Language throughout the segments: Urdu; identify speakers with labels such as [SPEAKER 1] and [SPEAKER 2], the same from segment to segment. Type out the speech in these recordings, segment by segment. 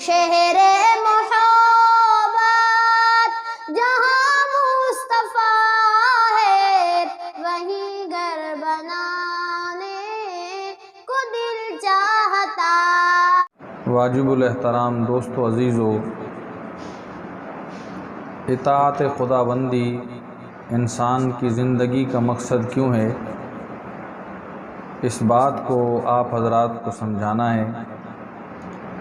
[SPEAKER 1] شہر محبت جہاں مصطفیٰ ہے، وہیں گھر بنانے کو دل چاہتا۔
[SPEAKER 2] واجب الاحترام دوستو عزیزو، اطاعت خداوندی انسان کی زندگی کا مقصد کیوں ہے، اس بات کو آپ حضرات کو سمجھانا ہے،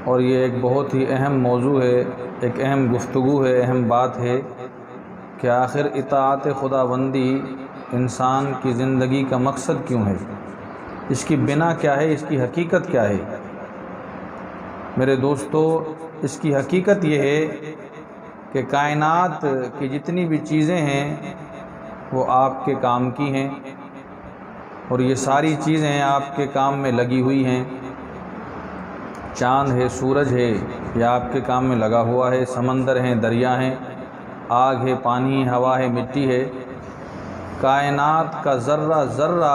[SPEAKER 2] اور یہ ایک بہت ہی اہم موضوع ہے، ایک اہم گفتگو ہے، اہم بات ہے کہ آخر اطاعت خداوندی انسان کی زندگی کا مقصد کیوں ہے، اس کی بنا کیا ہے، اس کی حقیقت کیا ہے۔ میرے دوستو، اس کی حقیقت یہ ہے کہ کائنات کی جتنی بھی چیزیں ہیں وہ آپ کے کام کی ہیں، اور یہ ساری چیزیں آپ کے کام میں لگی ہوئی ہیں۔ چاند ہے، سورج ہے، یہ آپ کے کام میں لگا ہوا ہے، سمندر ہیں، دریا ہیں، آگ ہے، پانی ہے، ہوا ہے، مٹی ہے۔ کائنات کا ذرہ ذرہ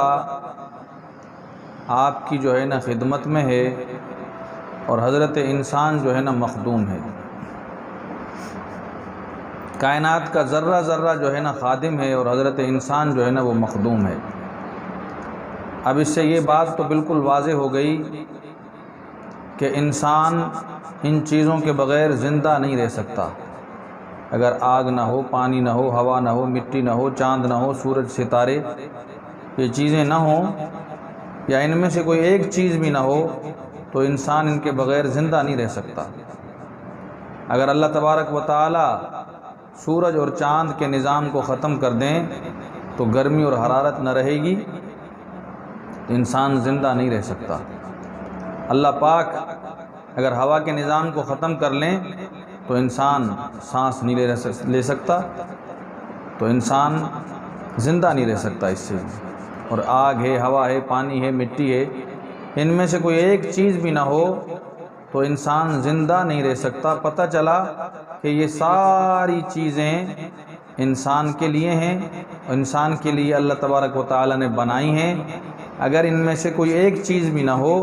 [SPEAKER 2] آپ کی جو ہے نا خدمت میں ہے، اور حضرت انسان جو ہے نا مخدوم ہے۔ کائنات کا ذرہ ذرہ جو ہے نا خادم ہے، اور حضرت انسان جو ہے نا وہ مخدوم ہے۔ اب اس سے یہ بات تو بالکل واضح ہو گئی کہ انسان ان چیزوں کے بغیر زندہ نہیں رہ سکتا۔ اگر آگ نہ ہو، پانی نہ ہو، ہوا نہ ہو، مٹی نہ ہو، چاند نہ ہو، سورج، ستارے، یہ چیزیں نہ ہوں، یا ان میں سے کوئی ایک چیز بھی نہ ہو، تو انسان ان کے بغیر زندہ نہیں رہ سکتا۔ اگر اللہ تبارک و تعالی سورج اور چاند کے نظام کو ختم کر دیں تو گرمی اور حرارت نہ رہے گی، انسان زندہ نہیں رہ سکتا۔ اللہ پاک اگر ہوا کے نظام کو ختم کر لیں تو انسان سانس نہیں لے سکتا، تو انسان زندہ نہیں رہ سکتا اس سے۔ اور آگ ہے، ہوا ہے، پانی ہے، مٹی ہے، ان میں سے کوئی ایک چیز بھی نہ ہو تو انسان زندہ نہیں رہ سکتا۔ پتہ چلا کہ یہ ساری چیزیں انسان کے لیے ہیں، انسان کے لیے اللہ تبارک و تعالی نے بنائی ہیں۔ اگر ان میں سے کوئی ایک چیز بھی نہ ہو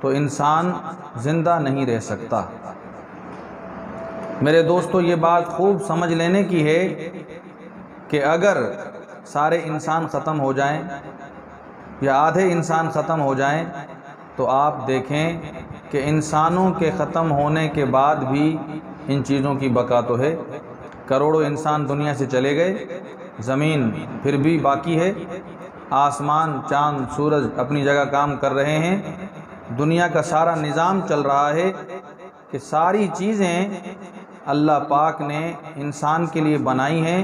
[SPEAKER 2] تو انسان زندہ نہیں رہ سکتا۔ میرے دوستو، یہ بات خوب سمجھ لینے کی ہے کہ اگر سارے انسان ختم ہو جائیں یا آدھے انسان ختم ہو جائیں تو آپ دیکھیں کہ انسانوں کے ختم ہونے کے بعد بھی ان چیزوں کی بقا تو ہے۔ کروڑوں انسان دنیا سے چلے گئے، زمین پھر بھی باقی ہے، آسمان، چاند، سورج اپنی جگہ کام کر رہے ہیں، دنیا کا سارا نظام چل رہا ہے کہ ساری چیزیں اللہ پاک نے انسان کے لیے بنائی ہیں،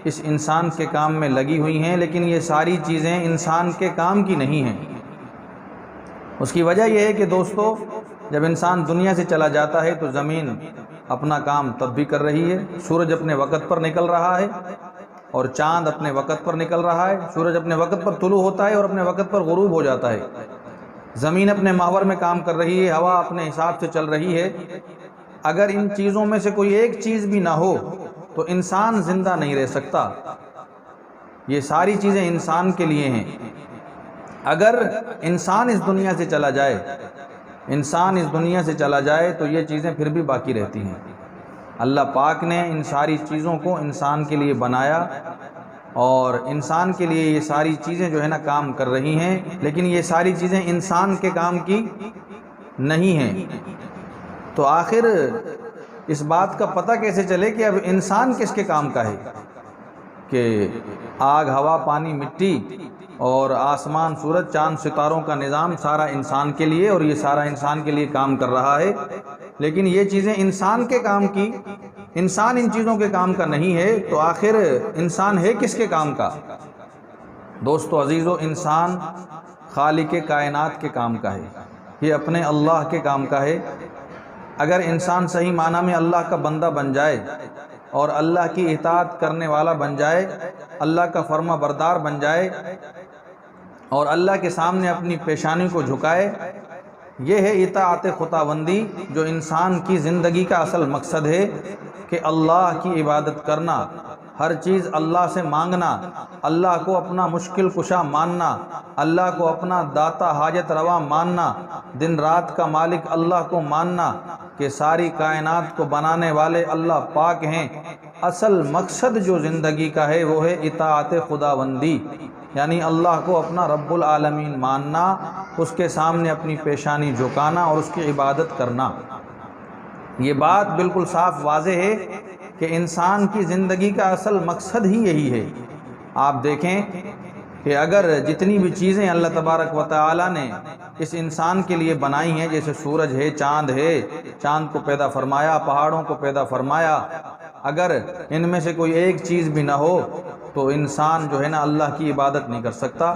[SPEAKER 2] اس انسان کے کام میں لگی ہوئی ہیں، لیکن یہ ساری چیزیں انسان کے کام کی نہیں ہیں۔ اس کی وجہ یہ ہے کہ دوستو، جب انسان دنیا سے چلا جاتا ہے تو زمین اپنا کام تب بھی کر رہی ہے، سورج اپنے وقت پر نکل رہا ہے، اور چاند اپنے وقت پر نکل رہا ہے، سورج اپنے وقت پر طلوع ہوتا ہے اور اپنے وقت پر غروب ہو جاتا ہے، زمین اپنے محور میں کام کر رہی ہے، ہوا اپنے حساب سے چل رہی ہے۔ اگر ان چیزوں میں سے کوئی ایک چیز بھی نہ ہو تو انسان زندہ نہیں رہ سکتا۔ یہ ساری چیزیں انسان کے لیے ہیں۔ اگر انسان اس دنیا سے چلا جائے، تو یہ چیزیں پھر بھی باقی رہتی ہیں۔ اللہ پاک نے ان ساری چیزوں کو انسان کے لیے بنایا، اور انسان کے لیے یہ ساری چیزیں جو ہے نا کام کر رہی ہیں، لیکن یہ ساری چیزیں انسان کے کام کی نہیں ہیں۔ تو آخر اس بات کا پتہ کیسے چلے کہ اب انسان کس کے کام کا ہے، کہ آگ، ہوا، پانی، مٹی اور آسمان، سورج، چاند، ستاروں کا نظام سارا انسان کے لیے، اور یہ سارا انسان کے لیے کام کر رہا ہے، لیکن یہ چیزیں انسان کے کام کی، انسان ان چیزوں کے کام کا نہیں ہے، تو آخر انسان ہے کس کے کام کا؟ دوستو عزیزو، انسان خالق کائنات کے کام کا ہے، یہ اپنے اللہ کے کام کا ہے۔ اگر انسان صحیح معنی میں اللہ کا بندہ بن جائے اور اللہ کی اطاعت کرنے والا بن جائے، اللہ کا فرما بردار بن جائے، اور اللہ کے سامنے اپنی پیشانی کو جھکائے، یہ ہے اطاعت خداوندی، جو انسان کی زندگی کا اصل مقصد ہے کہ اللہ کی عبادت کرنا، ہر چیز اللہ سے مانگنا، اللہ کو اپنا مشکل کشا ماننا، اللہ کو اپنا داتا حاجت روا ماننا، دن رات کا مالک اللہ کو ماننا کہ ساری کائنات کو بنانے والے اللہ پاک ہیں۔ اصل مقصد جو زندگی کا ہے وہ ہے اطاعت خداوندی، یعنی اللہ کو اپنا رب العالمین ماننا، اس کے سامنے اپنی پیشانی جھکانا اور اس کی عبادت کرنا۔ یہ بات بالکل صاف واضح ہے کہ انسان کی زندگی کا اصل مقصد ہی یہی ہے۔ آپ دیکھیں کہ اگر جتنی بھی چیزیں اللہ تبارک و تعالی نے اس انسان کے لیے بنائی ہیں، جیسے سورج ہے، چاند ہے، چاند کو پیدا فرمایا، پہاڑوں کو پیدا فرمایا، اگر ان میں سے کوئی ایک چیز بھی نہ ہو تو انسان جو ہے نا اللہ کی عبادت نہیں کر سکتا،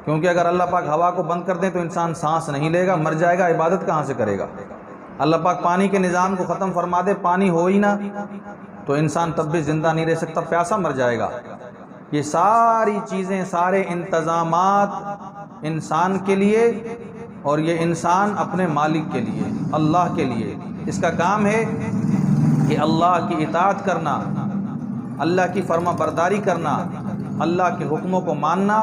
[SPEAKER 2] کیونکہ اگر اللہ پاک ہوا کو بند کر دیں تو انسان سانس نہیں لے گا، مر جائے گا، عبادت کہاں سے کرے گا؟ اللہ پاک پانی کے نظام کو ختم فرما دے، پانی ہو ہی نہ تو انسان تب بھی زندہ نہیں رہ سکتا، پیاسا مر جائے گا۔ یہ ساری چیزیں، سارے انتظامات انسان کے لیے، اور یہ انسان اپنے مالک کے لیے، اللہ کے لیے۔ اس کا کام ہے کہ اللہ کی اطاعت کرنا، اللہ کی فرما برداری کرنا، اللہ کے حکموں کو ماننا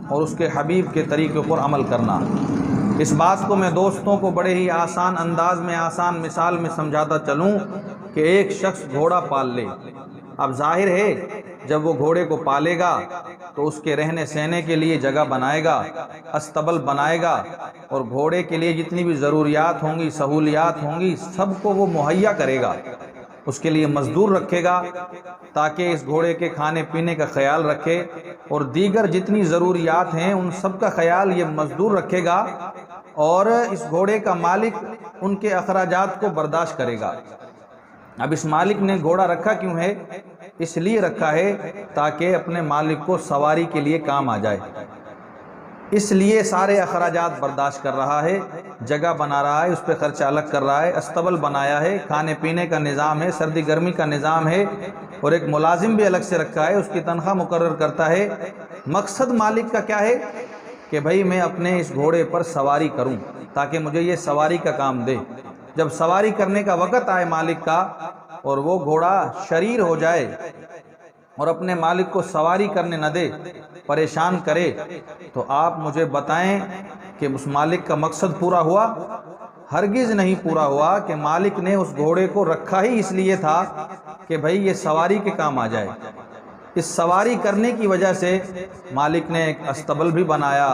[SPEAKER 2] اور اس کے حبیب کے طریقے پر عمل کرنا۔ اس بات کو میں دوستوں کو بڑے ہی آسان انداز میں، آسان مثال میں سمجھاتا چلوں کہ ایک شخص گھوڑا پال لے۔ اب ظاہر ہے جب وہ گھوڑے کو پالے گا تو اس کے رہنے سہنے کے لیے جگہ بنائے گا، استبل بنائے گا، اور گھوڑے کے لیے جتنی بھی ضروریات ہوں گی، سہولیات ہوں گی، سب کو وہ مہیا کرے گا۔ اس کے لیے مزدور رکھے گا تاکہ اس گھوڑے کے کھانے پینے کا خیال رکھے، اور دیگر جتنی ضروریات ہیں ان سب کا خیال یہ مزدور رکھے گا، اور اس گھوڑے کا مالک ان کے اخراجات کو برداشت کرے گا۔ اب اس مالک نے گھوڑا رکھا کیوں ہے؟ اس لیے رکھا ہے تاکہ اپنے مالک کو سواری کے لیے کام آ جائے، اس لیے سارے اخراجات برداشت کر رہا ہے، جگہ بنا رہا ہے، اس پہ خرچہ الگ کر رہا ہے، استبل بنایا ہے، کھانے پینے کا نظام ہے، سردی گرمی کا نظام ہے، اور ایک ملازم بھی الگ سے رکھا ہے، اس کی تنخواہ مقرر کرتا ہے۔ مقصد مالک کا کیا ہے کہ بھئی میں اپنے اس گھوڑے پر سواری کروں تاکہ مجھے یہ سواری کا کام دے۔ جب سواری کرنے کا وقت آئے مالک کا اور وہ گھوڑا شریر ہو جائے اور اپنے مالک کو سواری کرنے نہ دے، پریشان کرے، تو آپ مجھے بتائیں کہ اس مالک کا مقصد پورا ہوا؟ ہرگز نہیں پورا ہوا، کہ مالک نے اس گھوڑے کو رکھا ہی اس لیے تھا کہ بھئی یہ سواری کے کام آ جائے۔ اس سواری کرنے کی وجہ سے مالک نے ایک استبل بھی بنایا،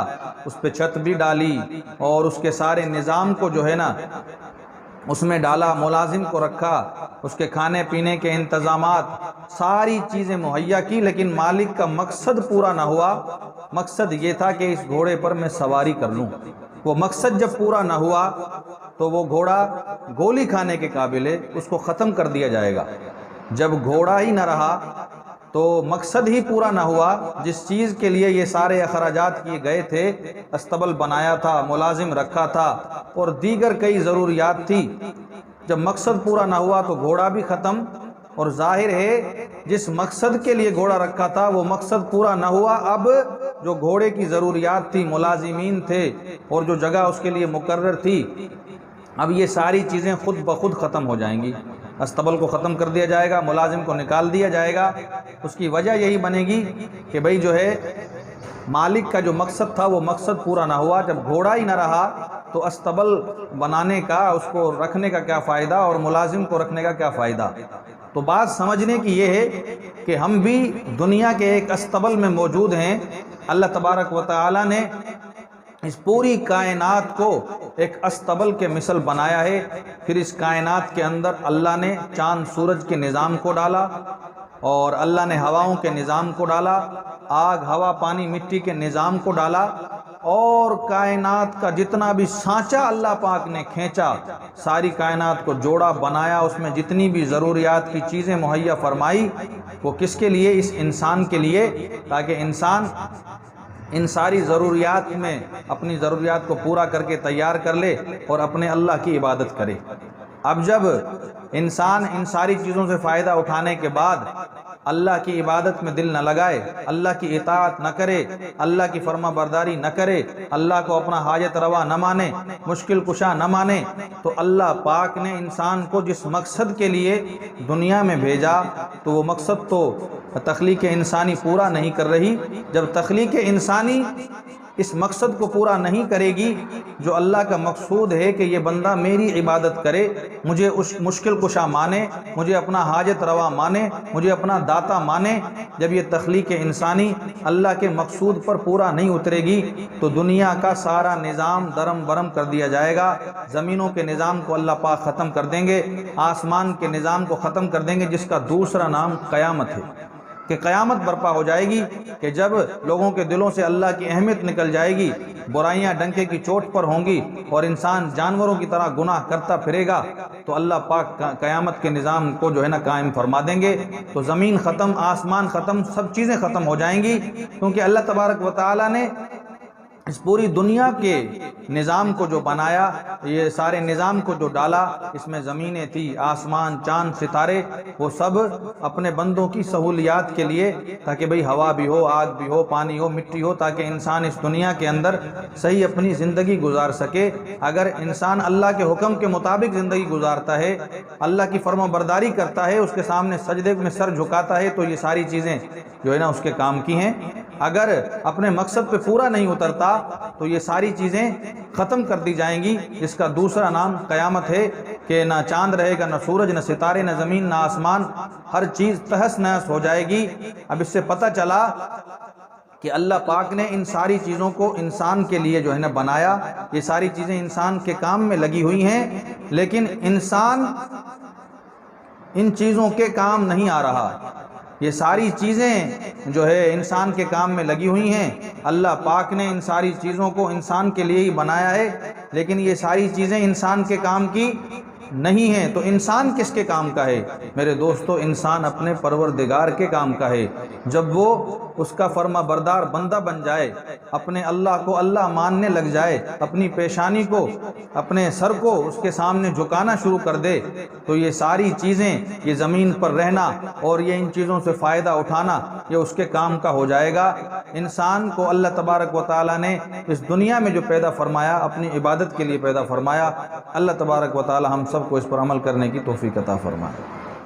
[SPEAKER 2] اس پہ چھت بھی ڈالی، اور اس کے سارے نظام کو جو ہے نا اس میں ڈالا، ملازم کو رکھا، اس کے کھانے پینے کے انتظامات، ساری چیزیں مہیا کی، لیکن مالک کا مقصد پورا نہ ہوا۔ مقصد یہ تھا کہ اس گھوڑے پر میں سواری کر لوں۔ وہ مقصد جب پورا نہ ہوا تو وہ گھوڑا گولی کھانے کے قابل ہے، اس کو ختم کر دیا جائے گا۔ جب گھوڑا ہی نہ رہا تو مقصد ہی پورا نہ ہوا، جس چیز کے لیے یہ سارے اخراجات کیے گئے تھے، استبل بنایا تھا، ملازم رکھا تھا، اور دیگر کئی ضروریات تھی۔ جب مقصد پورا نہ ہوا تو گھوڑا بھی ختم، اور ظاہر ہے جس مقصد کے لیے گھوڑا رکھا تھا وہ مقصد پورا نہ ہوا۔ اب جو گھوڑے کی ضروریات تھی، ملازمین تھے، اور جو جگہ اس کے لیے مقرر تھی، اب یہ ساری چیزیں خود بخود ختم ہو جائیں گی۔ استبل کو ختم کر دیا جائے گا، ملازم کو نکال دیا جائے گا۔ اس کی وجہ یہی بنے گی کہ بھئی جو ہے مالک کا جو مقصد تھا وہ مقصد پورا نہ ہوا۔ جب گھوڑا ہی نہ رہا تو استبل بنانے کا، اس کو رکھنے کا کیا فائدہ، اور ملازم کو رکھنے کا کیا فائدہ؟ تو بات سمجھنے کی یہ ہے کہ ہم بھی دنیا کے ایک استبل میں موجود ہیں۔ اللہ تبارک و تعالی نے اس پوری کائنات کو ایک استبل کے مثل بنایا ہے۔ پھر اس کائنات کے اندر اللہ نے چاند سورج کے نظام کو ڈالا، اور اللہ نے ہواؤں کے نظام کو ڈالا، آگ، ہوا، پانی، مٹی کے نظام کو ڈالا، اور کائنات کا جتنا بھی سانچہ اللہ پاک نے کھینچا، ساری کائنات کو جوڑا، بنایا، اس میں جتنی بھی ضروریات کی چیزیں مہیا فرمائی، وہ کس کے لیے؟ اس انسان کے لیے، تاکہ انسان ان ساری ضروریات میں اپنی ضروریات کو پورا کر کے تیار کر لے اور اپنے اللہ کی عبادت کرے۔ اب جب انسان ان ساری چیزوں سے فائدہ اٹھانے کے بعد اللہ کی عبادت میں دل نہ لگائے، اللہ کی اطاعت نہ کرے، اللہ کی فرما برداری نہ کرے، اللہ کو اپنا حاجت روا نہ مانے، مشکل کشا نہ مانے، تو اللہ پاک نے انسان کو جس مقصد کے لیے دنیا میں بھیجا تو وہ مقصد تو تخلیق انسانی پورا نہیں کر رہی۔ جب تخلیق انسانی اس مقصد کو پورا نہیں کرے گی جو اللہ کا مقصود ہے کہ یہ بندہ میری عبادت کرے، مجھے اس مشکل کشا مانے، مجھے اپنا حاجت روا مانے، مجھے اپنا داتا مانے، جب یہ تخلیق انسانی اللہ کے مقصود پر پورا نہیں اترے گی تو دنیا کا سارا نظام درم برم کر دیا جائے گا۔ زمینوں کے نظام کو اللہ پاک ختم کر دیں گے، آسمان کے نظام کو ختم کر دیں گے، جس کا دوسرا نام قیامت ہے، کہ قیامت برپا ہو جائے گی کہ جب لوگوں کے دلوں سے اللہ کی اہمیت نکل جائے گی، برائیاں ڈنکے کی چوٹ پر ہوں گی اور انسان جانوروں کی طرح گناہ کرتا پھرے گا، تو اللہ پاک قیامت کے نظام کو جو ہے نا قائم فرما دیں گے۔ تو زمین ختم، آسمان ختم، سب چیزیں ختم ہو جائیں گی، کیونکہ اللہ تبارک و تعالیٰ نے اس پوری دنیا کے نظام کو جو بنایا، یہ سارے نظام کو جو ڈالا، اس میں زمینیں تھی، آسمان، چاند، ستارے، وہ سب اپنے بندوں کی سہولیات کے لیے، تاکہ بھئی ہوا بھی ہو، آگ بھی ہو، پانی ہو، مٹی ہو، تاکہ انسان اس دنیا کے اندر صحیح اپنی زندگی گزار سکے۔ اگر انسان اللہ کے حکم کے مطابق زندگی گزارتا ہے، اللہ کی فرما برداری کرتا ہے، اس کے سامنے سجدے میں سر جھکاتا ہے، تو یہ ساری چیزیں جو ہے نا اس کے کام کی ہیں۔ اگر اپنے مقصد پہ پورا نہیں اترتا تو یہ ساری چیزیں ختم کر دی جائیں گی، جس کا دوسرا نام قیامت ہے، کہ نہ چاند رہے گا، نہ سورج، نہ ستارے، نہ زمین، نہ آسمان، ہر چیز تہس نہس ہو جائے گی۔ اب اس سے پتہ چلا کہ اللہ پاک نے ان ساری چیزوں کو انسان کے لیے جو ہے نا بنایا، یہ ساری چیزیں انسان کے کام میں لگی ہوئی ہیں، لیکن انسان ان چیزوں کے کام نہیں آ رہا۔ یہ ساری چیزیں جو ہے انسان کے کام میں لگی ہوئی ہیں، اللہ پاک نے ان ساری چیزوں کو انسان کے لیے ہی بنایا ہے، لیکن یہ ساری چیزیں انسان کے کام کی نہیں ہیں۔ تو انسان کس کے کام کا ہے میرے دوستو؟ انسان اپنے پروردگار کے کام کا ہے۔ جب وہ اس کا فرما بردار بندہ بن جائے، اپنے اللہ کو اللہ ماننے لگ جائے، اپنی پیشانی کو، اپنے سر کو اس کے سامنے جھکانا شروع کر دے، تو یہ ساری چیزیں، یہ زمین پر رہنا اور یہ ان چیزوں سے فائدہ اٹھانا، یہ اس کے کام کا ہو جائے گا۔ انسان کو اللہ تبارک و تعالیٰ نے اس دنیا میں جو پیدا فرمایا، اپنی عبادت کے لیے پیدا فرمایا۔ اللہ تبارک و تعالیٰ ہم سب کو اس پر عمل کرنے کی توفیق عطا فرمائے۔